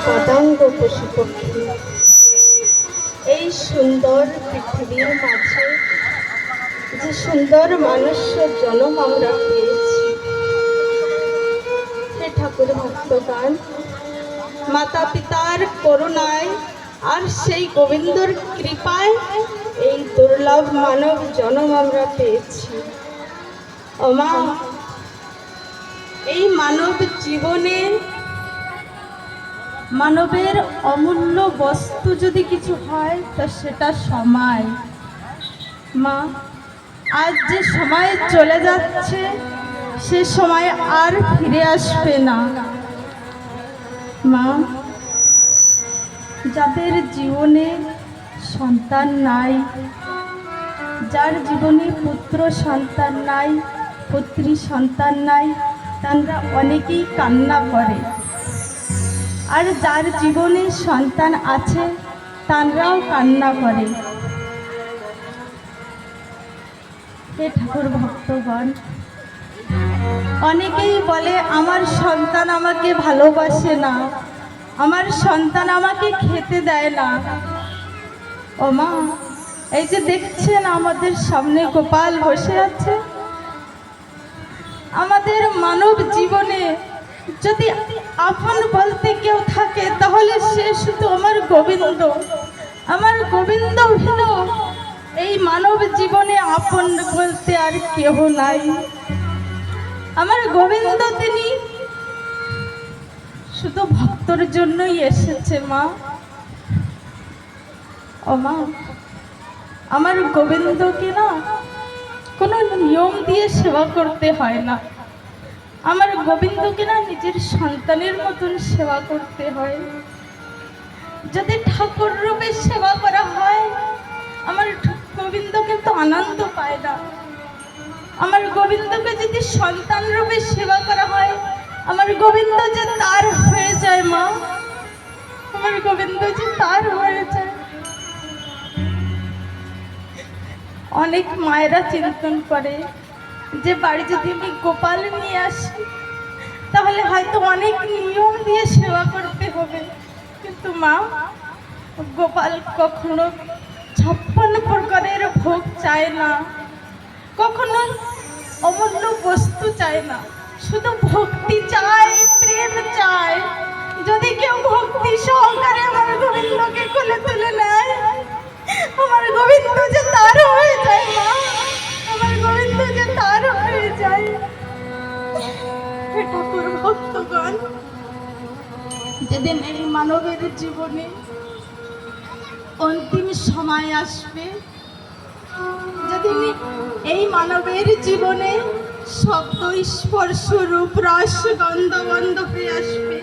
পদাঙ্গ পশু পক্ষী এই সুন্দর পৃথিবীর মাঝে যে সুন্দর মানুষ্য জন্ম আমরা পেয়েছি। হে ঠাকুর ভক্তগণ, মাতা পিতার করুণায় আর সেই গোবিন্দর কৃপায় এই দুর্লভ মানব জন্ম আমরা পেয়েছি। ও মা, এই মানব জীবনে মানবের অমূল্য বস্তু যদি কিছু হয় তা সেটা সময়। মা, আজ যে সময় চলে যাচ্ছে সে সময় আর ফিরে আসবে না। মা, যাদের জীবনে সন্তান নাই, যার জীবনে পুত্র সন্তান নাই, পুত্রী সন্তান নাই, তারা অনেকেই কান্না করে। আর যার জীবনে সন্তান আছে তারাও কান্না করে। হে ঠাকুর ভক্তগণ, অনেকেই বলে আমার সন্তান আমাকে ভালোবাসে না, আমার সন্তান আমাকে খেতে দেয় না। ও মা, এই যে দেখছেন আমাদের সামনে গোপাল বসে আছে, আমাদের মানব জীবনে যদি আপন বলতে কেউ থাকে তাহলে সে শুধু আমার গোবিন্দ। আমার গোবিন্দ ভিন্ন এই মানব জীবনে আপন বলতে আর কেউ নাই। আমার গোবিন্দ তিনি শুধু ভক্তর জন্যই এসেছে। মা, ও মা, আমার গোবিন্দকে না কোনো নিয়ম দিয়ে সেবা করতে হয় না। আমার গোবিন্দকে না নিজের সন্তানের মতন সেবা করতে হয়। যদি ঠাকুর রূপে সেবা করা হয়, আমার গোবিন্দ কিন্তু আনন্দ পায় না। আমার গোবিন্দকে যদি সন্তান রূপে সেবা করা হয়, আমার গোবিন্দ যে তার হয়ে যায়। মা, আমার গোবিন্দ যে তার হয়ে যায়। অনেক মায়েরা চিন্তন করে যে বাড়ি যদি আমি গোপাল নিয়ে আসি তাহলে হয়তো অনেক নিয়ম দিয়ে সেবা করতে হবে। কিন্তু মা, গোপাল কখনো 56 প্রকারের ভোগ চায় না, কখনো অমূল্য বস্তু চায় না, শুধু ভক্তি চায়, প্রেম চায়। যদি কেউ ভক্তি সহকারে আমার গোবিন্দকে কোলে তুলে নেয়, আমার গোবিন্দ যে তার হয়ে যায়। মা, আমার গোবিন্দ যে তার হয়ে যায়। হে ঠাকুর ভক্তগণ, যেদিন এই মানবের জীবনে অন্তিম সময় আসবে, যেদিন এই মানবের জীবনে শব্দ স্পর্শ রূপ রস গন্ধ বন্ধ হয়ে আসবে,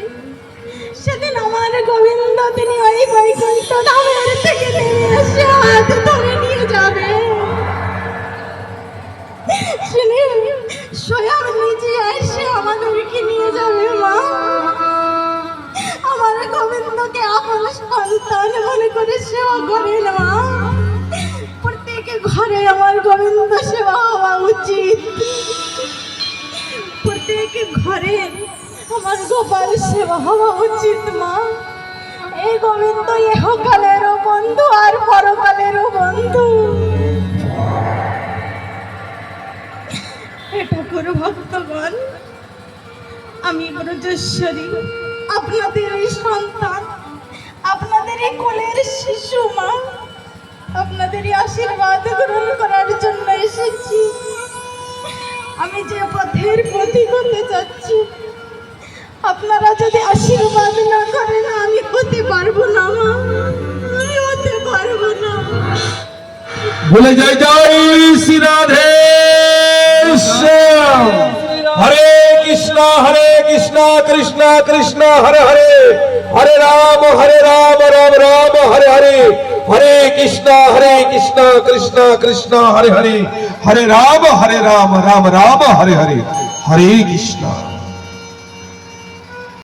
সেদিন আমার গোবিন্দ তিনি ওই বৈকুণ্ঠ ধামের থেকে নেমে এসে হাত ধরে নিয়ে যাবে। স্বয়ং নিজে এসে আমাদেরকে নিয়ে যাবে। মা, আমার গোবিন্দকে আপন সন্তান মনে করে সেবা করেন। মা, প্রত্যেক ঘরে আমার গোবিন্দ সেবা হওয়া উচিত। প্রত্যেক ঘরে আমার গোপাল সেবা হওয়া উচিত। মা, এই গোবিন্দ ইহকালেরও বন্ধু আর পরকালেরও বন্ধু। হে ঠাকুর ভক্তগণ, আমি ব্রজেশ্বরী, আপনাদের এই সন্তান, আপনাদের এই কোলের শিশু। মা, আপনাদের আশীর্বাদ গ্রহণ করার জন্য এসেছি। আমি যে পথের পথিক হতে যাচ্ছি, আপনারা যদি আশীর্বাদ না করেন আমি হতে পারবো না। মা, আমি হতে পারবো না। বলে যাই জয় শ্রী রাধে শ্যাম। হরে কৃষ্ণ কৃষ্ণ কৃষ্ণ হরে হরে, হরে রাম রাম রাম হরে হরে, হরে কৃষ্ণ কৃষ্ণ কৃষ্ণ হরে হরে, হরে রাম রাম রাম হরে হরে, হরে কৃষ্ণ।